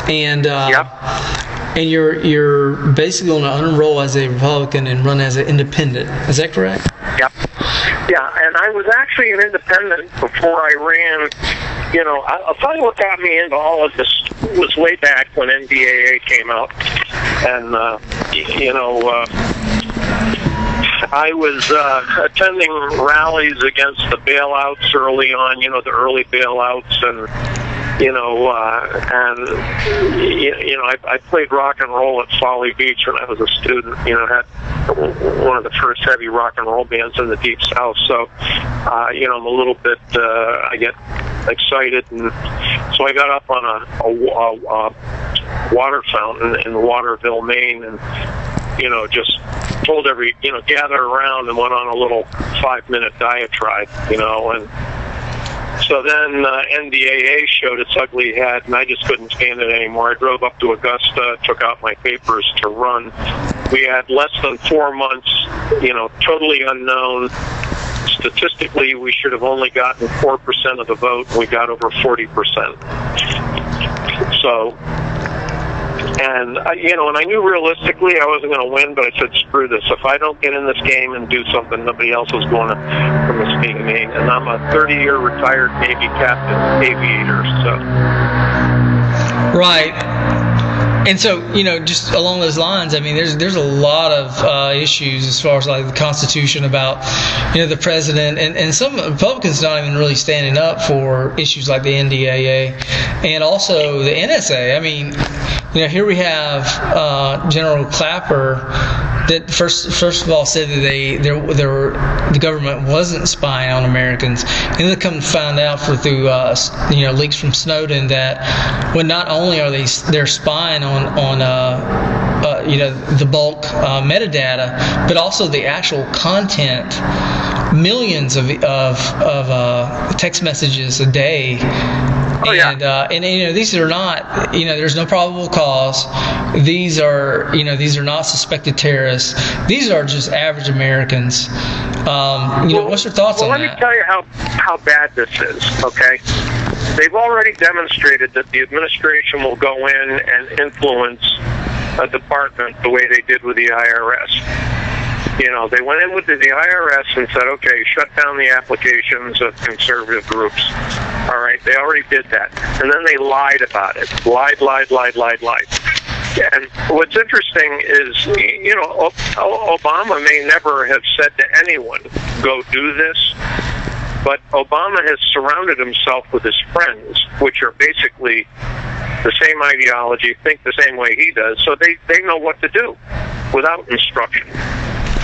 And Yep. and you're basically going to unenroll as a Republican and run as an independent. Is that correct? Yep. Yeah, and I was actually an independent before I ran. You know, I'll tell you what got me into all of this was way back when NDAA came out. And, I was attending rallies against the bailouts early on, the early bailouts, and I played rock and roll at Folly Beach when I was a student. Had one of the first heavy rock and roll bands in the Deep South. So, I'm a little bit, I get excited, and so I got up on a water fountain in Waterville, Maine, and just told gather around and went on a little 5-minute diatribe, and so then NDAA showed its ugly head, and I just couldn't stand it anymore. I drove up to Augusta, took out my papers to run. We had less than 4 months, totally unknown. Statistically, we should have only gotten 4% of the vote. We got over 40%. So, and I knew realistically I wasn't going to win, but I said, screw this. If I don't get in this game and do something, nobody else is going to mistake me. And I'm a 30-year retired Navy captain, aviator. So, right. And so, just along those lines, I mean, there's a lot of issues as far as like the Constitution about, the president, and some Republicans not even really standing up for issues like the NDAA and also the NSA. I mean, here we have General Clapper that first of all said that the government wasn't spying on Americans, and then they come to find out through leaks from Snowden that not only are they're spying on the bulk metadata, but also the actual content, millions of text messages a day. Oh, yeah. And these are not, there's no probable cause. These are not suspected terrorists. These are just average Americans. What's your thoughts on that? Well, let me tell you how bad this is, okay? They've already demonstrated that the administration will go in and influence a department the way they did with the IRS. They went in with the IRS and said, okay, shut down the applications of conservative groups. All right, they already did that. And then they lied about it. Lied. And what's interesting is, Obama may never have said to anyone, go do this. But Obama has surrounded himself with his friends, which are basically the same ideology, think the same way he does, so they know what to do without instruction.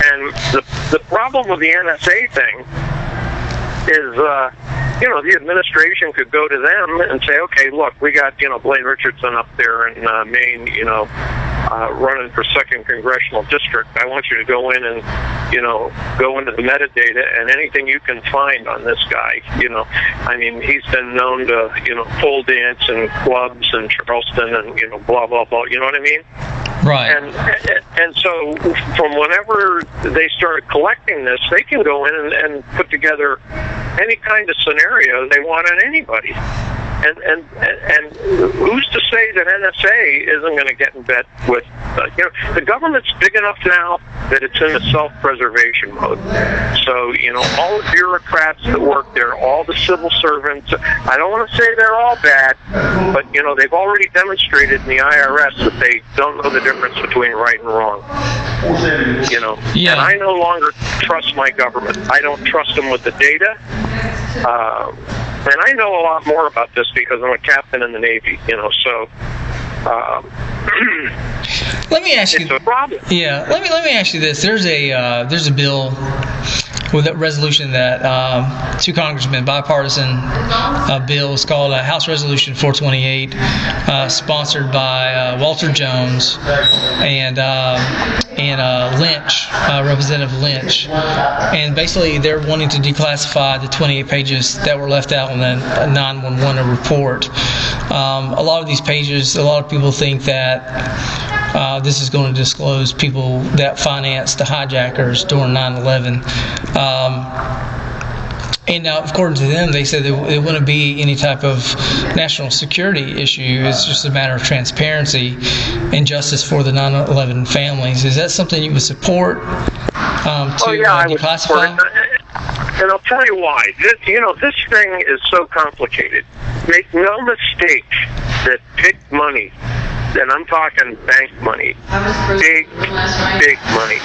And the problem with the NSA thing is, the administration could go to them and say, okay, look, we got, Blaine Richardson up there in Maine, running for 2nd Congressional District. I want you to go in and, go into the metadata and anything you can find on this guy. He's been known to, pole dance in clubs in Charleston and, blah, blah, blah. You know what I mean? Right. And so from whenever they started collecting this, they can go in and put together any kind of scenario they want on anybody. And who's to say that NSA isn't going to get in bed with, the government's big enough now that it's in a self-preservation mode. So, all the bureaucrats that work there, all the civil servants, I don't want to say they're all bad, but, they've already demonstrated in the IRS that they don't know the difference between right and wrong. Yeah. And I no longer trust my government. I don't trust them with the data. And I know a lot more about this because I'm a captain in the Navy, so let me ask you. It's a problem. Yeah, let me ask you this. There's a bill with a resolution that two congressmen, bipartisan bill, is called House Resolution 428, sponsored by Walter Jones and Lynch, Representative Lynch, and basically they're wanting to declassify the 28 pages that were left out in the 911 report. A lot of these pages, a lot of people think that this is going to disclose people that financed the hijackers during 9/11. And now, according to them, they said it wouldn't be any type of national security issue. It's just a matter of transparency and justice for the 9/11 families. Is that something you would support I would support it. And I'll tell you why. This thing is so complicated. Make no mistake that big money, and I'm talking bank money, big money.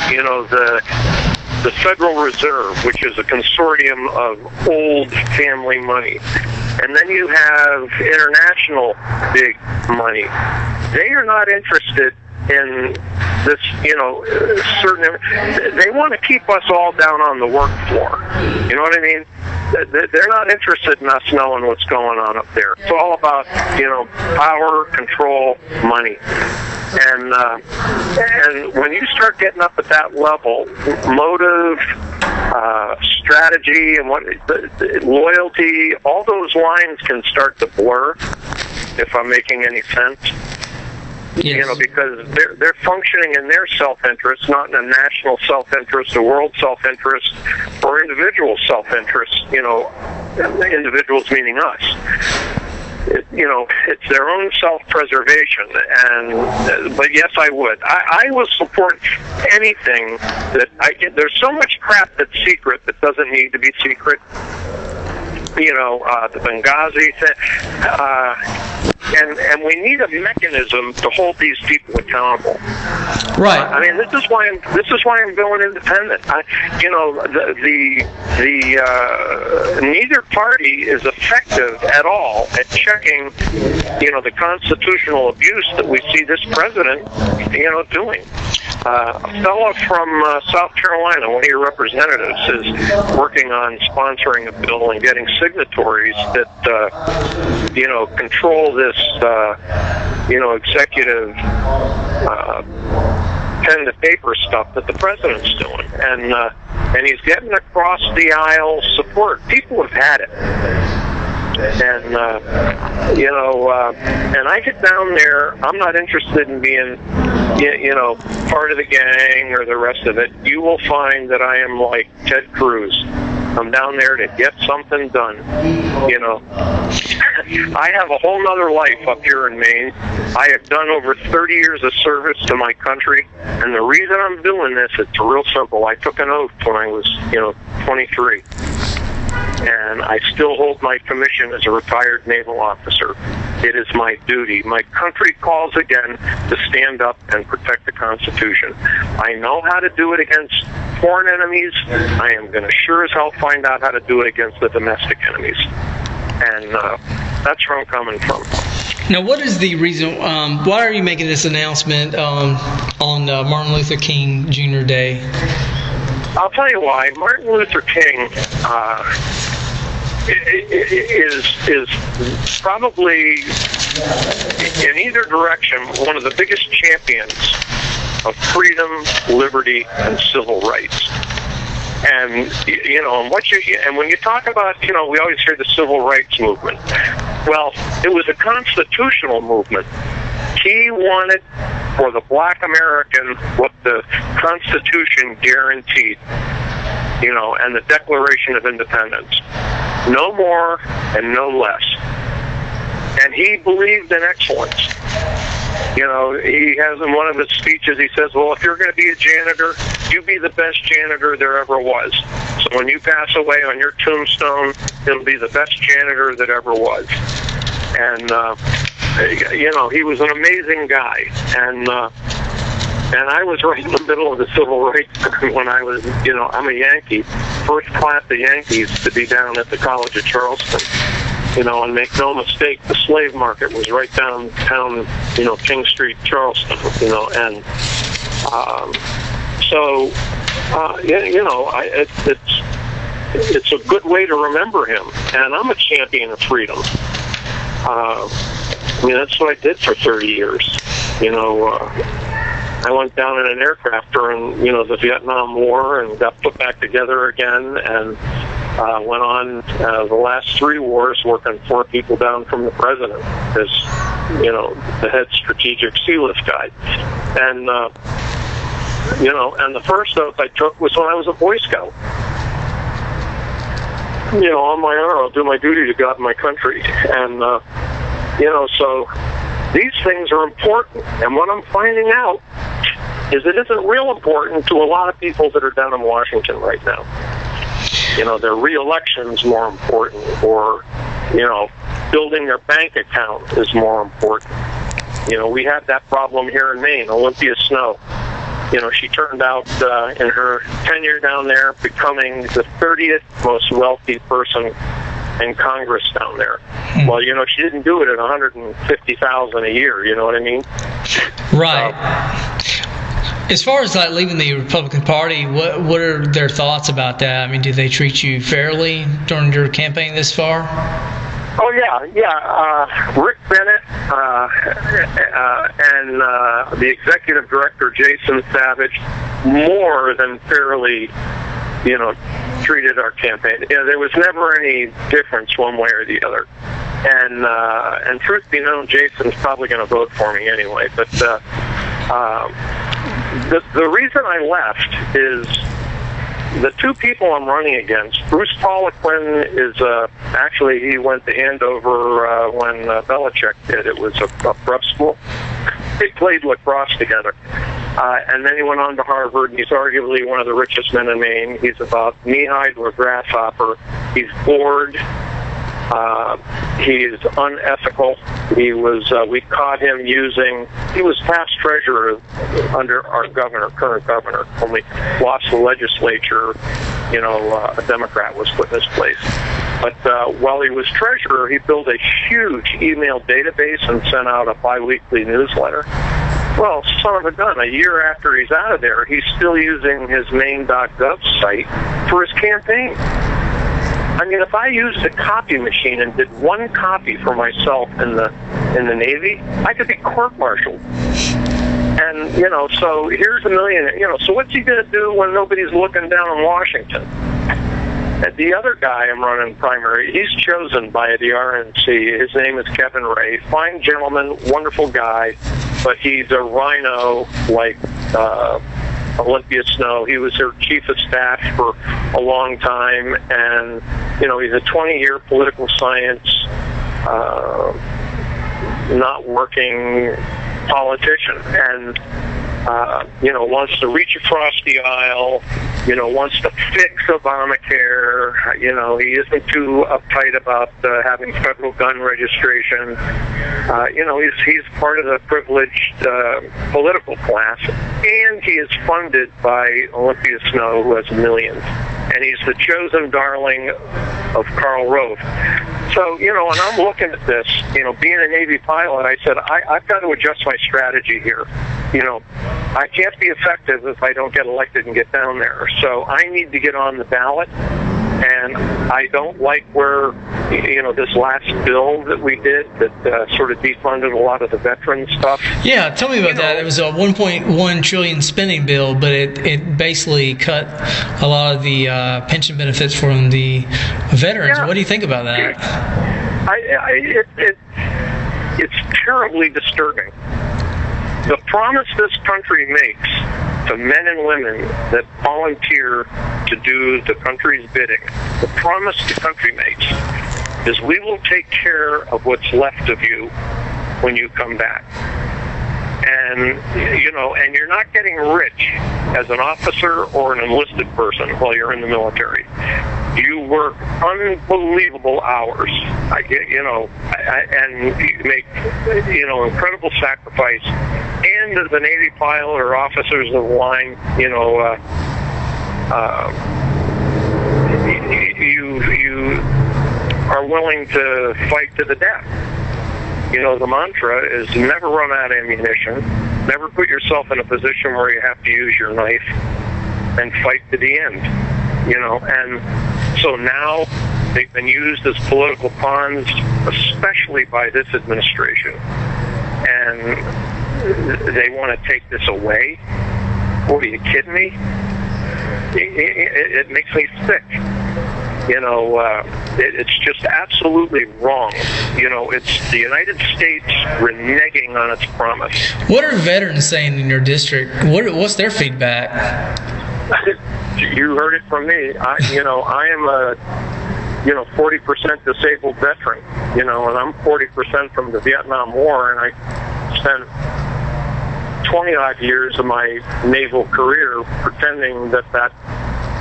The Federal Reserve, which is a consortium of old family money, and then you have international big money. They are not interested in this, certain. They want to keep us all down on the work floor. You know what I mean? They're not interested in us knowing what's going on up there. It's all about, power, control, money. And when you start getting up at that level, motive, strategy, and loyalty, all those lines can start to blur, if I'm making any sense. Yes. Because they're functioning in their self-interest, not in a national self-interest, a world self-interest, or individual self-interest. Individuals meaning us. It's their own self-preservation. But yes, I would. I will support anything that there's so much crap that's secret that doesn't need to be secret. The Benghazi thing. And we need a mechanism to hold these people accountable. Right. This is why I'm going independent. Neither party is effective at all at checking, the constitutional abuse that we see this president, doing. A fellow from South Carolina, one of your representatives, is working on sponsoring a bill and getting signatories that, control this, executive pen to paper stuff that the president's doing, and he's getting across the aisle support. People have had it. And and I get down there. I'm not interested in being, part of the gang or the rest of it. You will find that I am like Ted Cruz. I'm down there to get something done. I have a whole nother life up here in Maine. I have done over 30 years of service to my country, and the reason I'm doing this, it's real simple. I took an oath when I was, 23. And I still hold my commission as a retired naval officer. It is my duty. My country calls again to stand up and protect the Constitution. I know how to do it against foreign enemies. I am going to sure as hell find out how to do it against the domestic enemies. And that's where I'm coming from. Now, what is the reason? Why are you making this announcement on Martin Luther King Jr. Day? I'll tell you why. Martin Luther King is probably, in either direction, one of the biggest champions of freedom, liberty, and civil rights. And and when you talk about, we always hear the civil rights movement. Well, it was a constitutional movement. He wanted for the black American what the Constitution guaranteed, and the Declaration of Independence. No more and no less. And he believed in excellence. He has in one of his speeches, he says, well, if you're going to be a janitor, you be the best janitor there ever was. So when you pass away, on your tombstone, it'll be the best janitor that ever was. And, he was an amazing guy. And I was right in the middle of the civil rights when I was, I'm a Yankee, first class of Yankees to be down at the College of Charleston. And make no mistake, the slave market was right downtown, King Street, Charleston, and it's a good way to remember him. And I'm a champion of freedom. That's what I did for 30 years. I went down in an aircraft during, the Vietnam War and got put back together again, and went on the last 3 wars working 4 people down from the president as, the head strategic sealift guy. And, and the first oath I took was when I was a Boy Scout. on my honor, I'll do my duty to God and my country. And, so these things are important. And what I'm finding out is it isn't real important to a lot of people that are down in Washington right now. Their re-election's more important, or, building their bank account is more important. We had that problem here in Maine, Olympia Snow. She turned out in her tenure down there becoming the 30th most wealthy person in Congress down there. Well, she didn't do it at $150,000 a year. You know what I mean? Right. As far as leaving the Republican Party, what are their thoughts about that? I mean, do they treat you fairly during your campaign this far? Oh yeah. Rick Bennett and the executive director Jason Savage more than fairly, treated our campaign. There was never any difference one way or the other. And truth be known, Jason's probably going to vote for me anyway. But the reason I left is the two people I'm running against. Bruce Poliquin is actually, he went to Andover when Belichick did. It was a prep school. They played lacrosse together. And then he went on to Harvard, and he's arguably one of the richest men in Maine. He's about knee-high to a grasshopper. He's bored. He is unethical. We caught him he was past treasurer under our current governor, only lost the legislature. A Democrat was put in his place. But while he was treasurer, he built a huge email database and sent out a biweekly newsletter. Well, son of a gun, a year after he's out of there, he's still using his Maine.gov site for his campaign. I mean, if I used a copy machine and did one copy for myself in the Navy, I could be court-martialed. And, so here's $1 million. So what's he going to do when nobody's looking down in Washington? And the other guy I'm running primary, he's chosen by the RNC. His name is Kevin Ray. Fine gentleman, wonderful guy, but he's a rhino like Olympia Snow. He was her chief of staff for a long time, and he's a 20-year political science, not working politician, and wants to reach across the aisle. Wants to fix Obamacare. He isn't too uptight about having federal gun registration. He's part of the privileged political class, and he is funded by Olympia Snow, who has millions. And he's the chosen darling of Karl Rove. So, when I'm looking at this, being a Navy pilot, I said, I've got to adjust my strategy here. I can't be effective if I don't get elected and get down there. So I need to get on the ballot. And I don't like where, this last bill that we did that sort of defunded a lot of the veteran stuff. Yeah, tell me about that. It was a $1.1 trillion spending bill, but it basically cut a lot of the pension benefits from the veterans. Yeah. What do you think about that? It's terribly disturbing. The promise this country makes to men and women that volunteer to do the country's bidding, the promise the country makes is we will take care of what's left of you when you come back. And, and you're not getting rich as an officer or an enlisted person while you're in the military. You work unbelievable hours, and you make, incredible sacrifice. And as a Navy pilot or officers of the line, you are willing to fight to the death. The mantra is never run out of ammunition, never put yourself in a position where you have to use your knife, and fight to the end. And so now they've been used as political pawns, especially by this administration. And they want to take this away. Are you kidding me? It makes me sick. It's just absolutely wrong. It's the United States reneging on its promise. What are veterans saying in your district? What's their feedback? You heard it from me. I am a 40% disabled veteran, and I'm 40% from the Vietnam War, and I spent 20-odd years of my naval career pretending that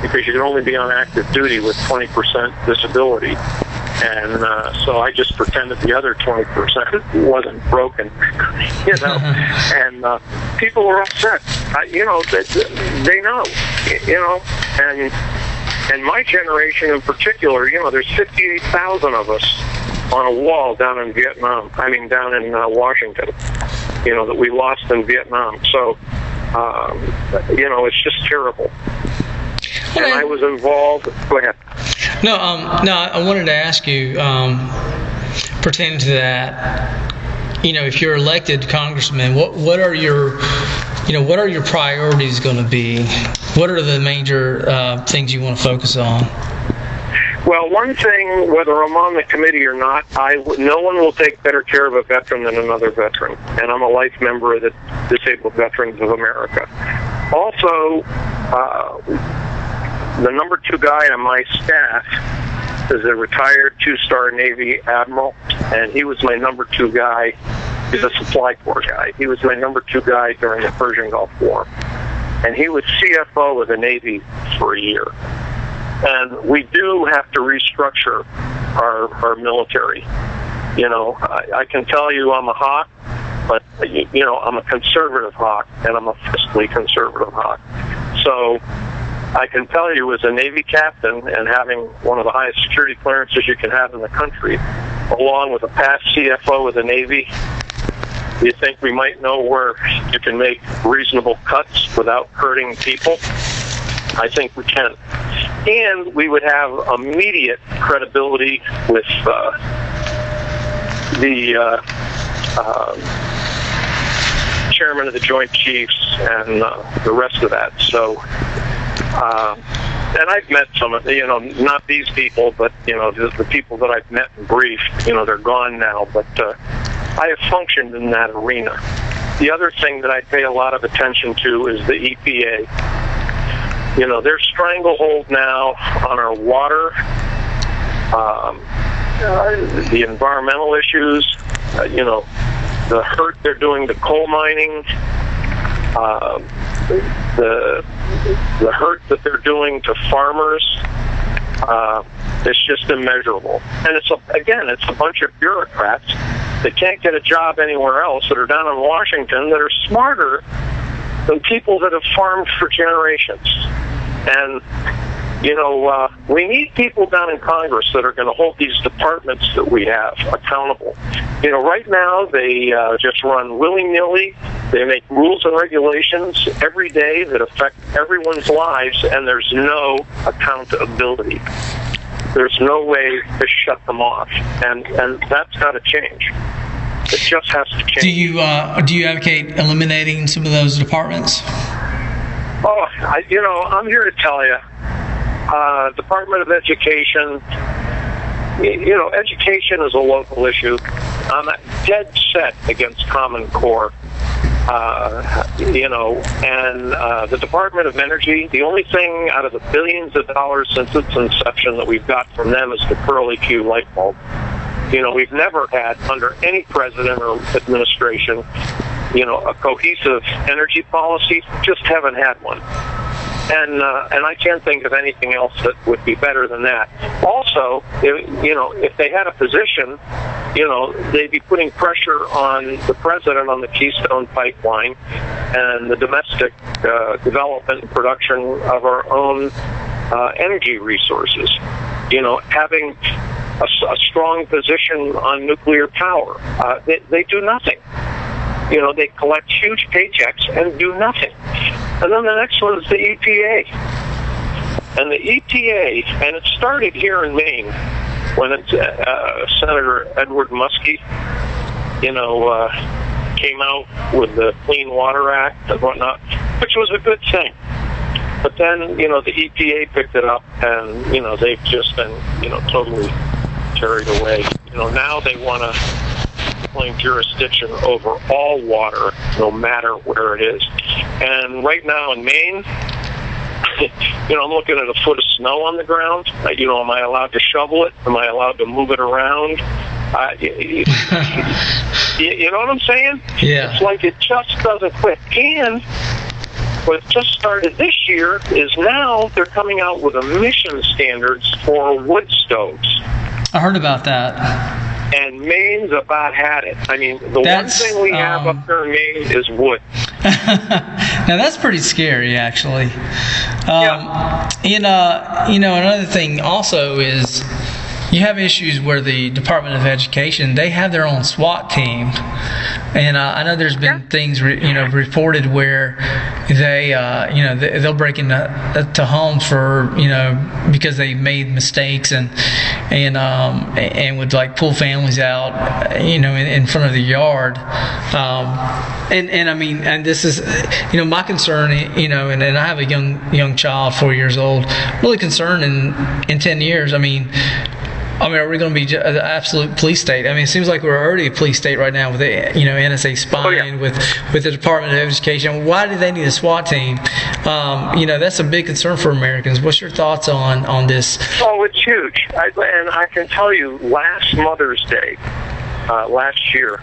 because you can only be on active duty with 20% disability. And so I just pretended the other 20% wasn't broken, and people were upset. They know, and my generation in particular, there's 58,000 of us on a wall down in Vietnam, down in Washington, that we lost in Vietnam. So, it's just terrible. And I was involved. Go ahead. No, I wanted to ask you, pertaining to that, if you're elected congressman, what are your priorities going to be? What are the major things you want to focus on? Well, one thing, whether I'm on the committee or not, no one will take better care of a veteran than another veteran, and I'm a life member of the Disabled Veterans of America. Also, the number 2 guy on my staff is a retired 2-star Navy admiral, and he was my number 2 guy. He's a supply corps guy. He was my number 2 guy during the Persian Gulf War, and he was CFO of the Navy for a year. And we do have to restructure our military. I can tell you I'm a hawk, but I'm a conservative hawk, and I'm a fiscally conservative hawk. So I can tell you, as a Navy captain and having one of the highest security clearances you can have in the country, along with a past CFO of the Navy, you think we might know where you can make reasonable cuts without hurting people? I think we can. And we would have immediate credibility with the chairman of the Joint Chiefs and the rest of that. So, and I've met some of not these people, but the people that I've met and briefed. They're gone now, but I have functioned in that arena. The other thing that I pay a lot of attention to is the EPA. Their stranglehold now on our water, the environmental issues, the hurt they're doing to coal mining, the hurt that they're doing to farmers, it's just immeasurable. And it's a bunch of bureaucrats that can't get a job anywhere else, that are down in Washington, that are smarter than people that have farmed for generations. And, we need people down in Congress that are going to hold these departments that we have accountable. Right now they just run willy-nilly. They make rules and regulations every day that affect everyone's lives, and there's no accountability. There's no way to shut them off, and that's got to change. It just has to change. Do you advocate eliminating some of those departments? Oh, I'm here to tell you, Department of Education, education is a local issue. I'm dead set against Common Core, and the Department of Energy, the only thing out of the billions of dollars since its inception that we've got from them is the Curly Q light bulb. We've never had, under any president or administration, a cohesive energy policy. Just haven't had one. And I can't think of anything else that would be better than that. Also, if they had a position, they'd be putting pressure on the president on the Keystone Pipeline and the domestic development and production of our own energy resources. Having a strong position on nuclear power. They do nothing. They collect huge paychecks and do nothing. And then the next one is the EPA. And the EPA, and it started here in Maine when Senator Edward Muskie, came out with the Clean Water Act and whatnot, which was a good thing. But then, the EPA picked it up, and, they've just been, totally carried away. Now they want to claim jurisdiction over all water, no matter where it is. And right now in Maine, I'm looking at a foot of snow on the ground. Am I allowed to shovel it? Am I allowed to move it around? You know what I'm saying? Yeah. It's like it just doesn't click. And what just started this year is now they're coming out with emission standards for wood stoves. I heard about that. And Maine's about had it. I mean, one thing we have up here in Maine is wood. Now that's pretty scary, actually. Yeah. Another thing also is you have issues where the Department of Education, they have their own SWAT team, and I know there's been things reported where they'll break into homes for because they made mistakes and would like pull families out in front of the yard, and this is my concern, and I have a young child, 4 years old, really concerned in 10 years. I mean, are we going to be an absolute police state? I mean, it seems like we're already a police state right now with the NSA spying, with the Department of Education. Why do they need a SWAT team? That's a big concern for Americans. What's your thoughts on this? Oh, it's huge. And I can tell you, last Mother's Day, last year,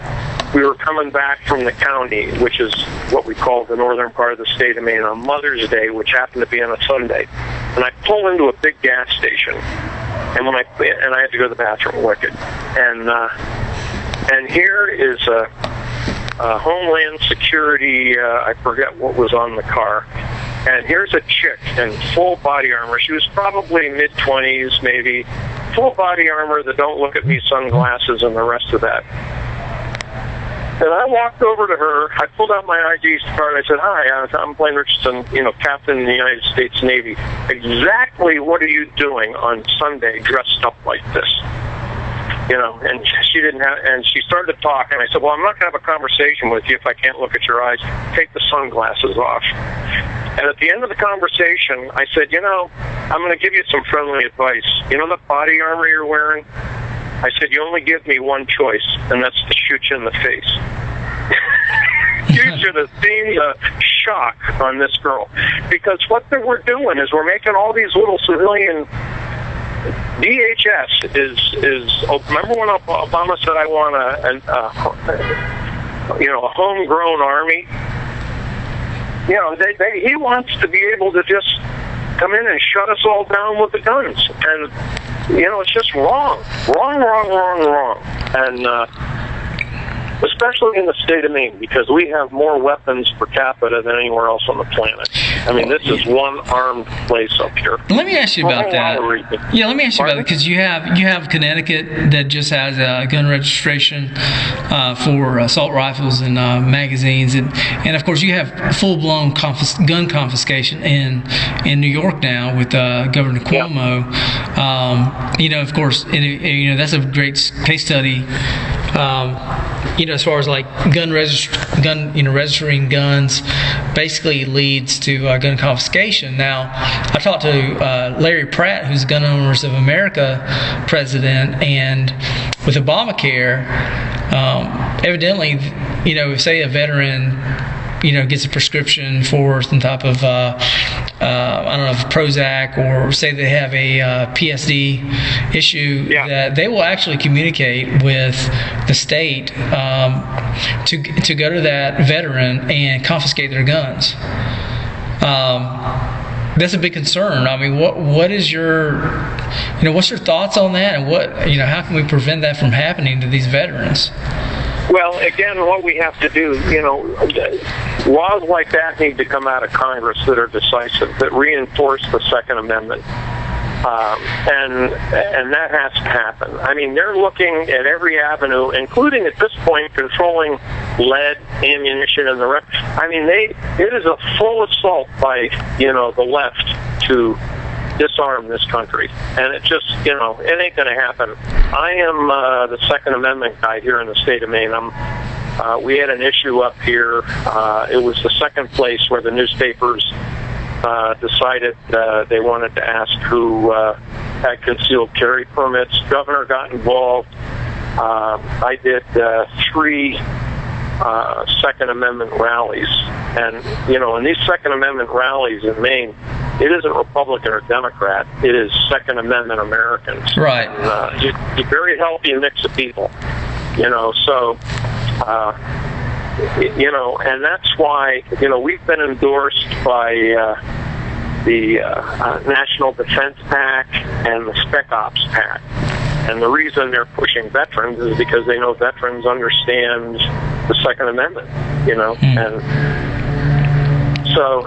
we were coming back from the county, which is what we call the northern part of the state of Maine, on Mother's Day, which happened to be on a Sunday. And I pull into a big gas station. And I had to go to the bathroom wicked. And here is a Homeland Security, I forget what was on the car. And here's a chick in full body armor. She was probably mid-20s, maybe. Full body armor, the don't look at me sunglasses and the rest of that. And I walked over to her. I pulled out my ID card. I said, "Hi, I'm Blaine Richardson, Captain in the United States Navy. Exactly what are you doing on Sunday dressed up like this?" And she didn't have, and she started to talk, and I said, "Well, I'm not going to have a conversation with you if I can't look at your eyes. Take the sunglasses off." And at the end of the conversation, I said, "I'm going to give you some friendly advice. The body armor you're wearing? I said, you only give me one choice, and that's to shoot you in the face." You should have seen the shock on this girl. Because what we're doing is we're making all these little civilian... DHS is remember when Obama said, "I want a homegrown army"? He wants to be able to just come in and shut us all down with the guns. And it's just wrong. And especially in the state of Maine, because we have more weapons per capita than anywhere else on the planet. I mean, this is one armed place up here. Let me ask you about that. Yeah, let me ask you about it, because you have Connecticut that just has gun registration for assault rifles and magazines, and of course you have full-blown gun confiscation in New York now with Governor Cuomo. Yeah. Of course, that's a great case study. As far as like registering guns basically leads to gun confiscation. Now, I talked to Larry Pratt, who's Gun Owners of America president, and with Obamacare, evidently, say a veteran, gets a prescription for some type of, Prozac, or say they have a PSD issue, that they will actually communicate with the state to go to that veteran and confiscate their guns. That's a big concern. I mean, what is what's your thoughts on that, and how can we prevent that from happening to these veterans? Well, again, what we have to do, laws like that need to come out of Congress that are decisive, that reinforce the Second Amendment. And that has to happen. I mean, they're looking at every avenue, including at this point controlling lead, ammunition, and the rest. I mean, it is a full assault by the left to disarm this country, and it just it ain't going to happen. I am the Second Amendment guy here in the state of Maine. We had an issue up here. It was the second place where the newspapers decided they wanted to ask who had concealed carry permits. Governor got involved. I did 3 Second Amendment rallies, and in these Second Amendment rallies in Maine, it isn't Republican or Democrat. It is Second Amendment Americans. Right. And, you're very healthy mix of people. So, and that's why, we've been endorsed by the National Defense PAC and the Spec Ops PAC. And the reason they're pushing veterans is because they know veterans understand the Second Amendment, and so...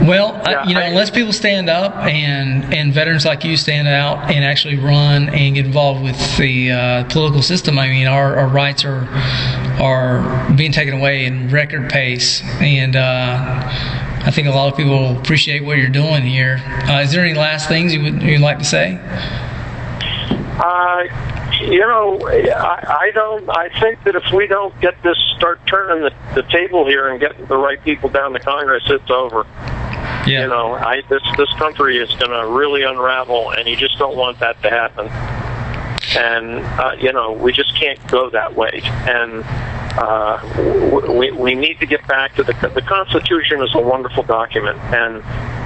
Well, unless people stand up and veterans like you stand out and actually run and get involved with the political system, our rights are being taken away in record pace. And I think a lot of people appreciate what you're doing here. Is there any last things you'd like to say? I don't. I think that if we don't start turning the table here and getting the right people down to Congress, it's over. Yeah. This country is going to really unravel, and you just don't want that to happen. And we just can't go that way. And we need to get back to the Constitution is a wonderful document, and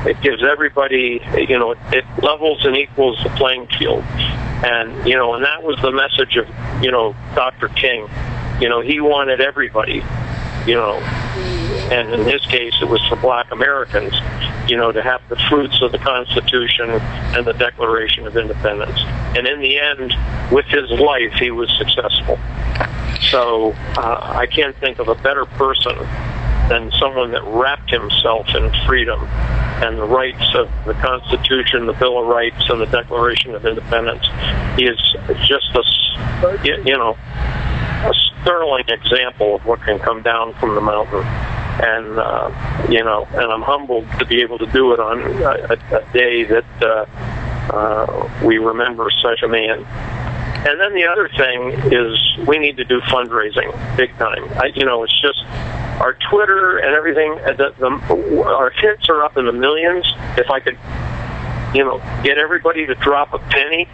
it gives everybody, it levels and equals the playing field. And and that was the message of Dr. King. He wanted everybody, and in his case it was for Black Americans, to have the fruits of the Constitution and the Declaration of Independence. And in the end, with his life, he was successful. So I can't think of a better person than someone that wrapped himself in freedom and the rights of the Constitution, the Bill of Rights, and the Declaration of Independence. He is just a sterling example of what can come down from the mountain. And and I'm humbled to be able to do it on a day that we remember such a man. And then the other thing is we need to do fundraising big time. It's just our Twitter and everything. Our hits are up in the millions. If I could, get everybody to drop a penny,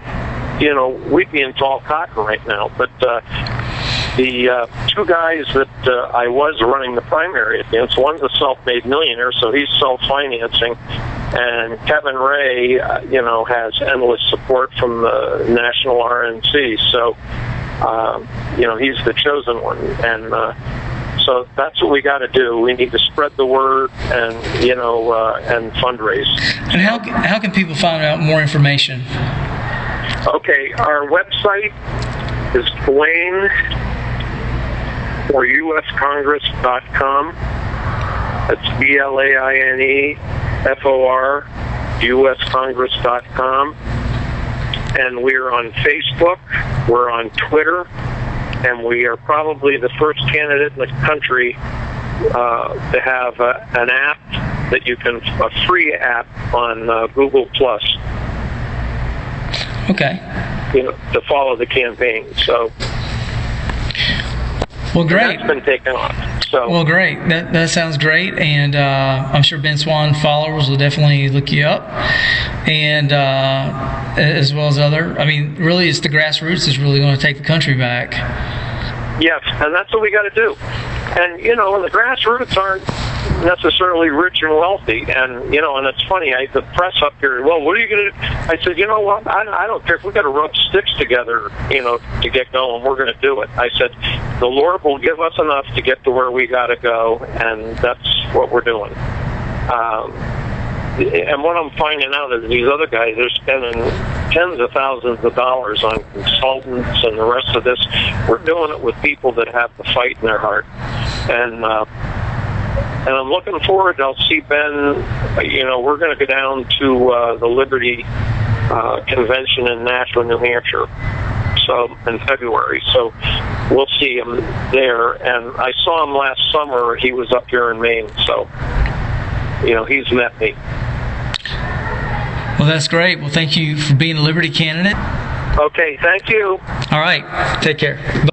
we'd be in tall cotton right now. But the two guys that I was running the primary against, one's a self-made millionaire, so he's self-financing, and Kevin Ray, has endless support from the National RNC, so, he's the chosen one, and so that's what we got to do. We need to spread the word and, and fundraise. And how can people find out more information? Okay, our website is Blaine or uscongress.com. That's BLAINEFOR, uscongress.com. And we're on Facebook, we're on Twitter, and we are probably the first candidate in the country to have an app that you can, a free app on Google Plus. Okay. To follow the campaign. So. Well, great. That's been taken off. So. Well, great. That sounds great, and I'm sure Ben Swan followers will definitely look you up, and as well as other. Really, it's the grassroots that's really going to take the country back. Yes, and that's what we got to do. And the grassroots aren't necessarily rich and wealthy, and and it's funny. The press up here. Well, what are you going to do? I said, what? I don't care if we got to rub sticks together, to get going. We're going to do it. I said, the Lord will give us enough to get to where we got to go, and that's what we're doing. And what I'm finding out is these other guys are spending tens of thousands of dollars on consultants and the rest of this. We're doing it with people that have the fight in their heart, and I'm looking forward. I'll see Ben. We're going to go down to the Liberty Convention in Nashville, New Hampshire, so in February. So we'll see him there. And I saw him last summer. He was up here in Maine, so he's met me. Well, that's great. Well, thank you for being a Liberty candidate. Okay, thank you. All right. Take care. Bye.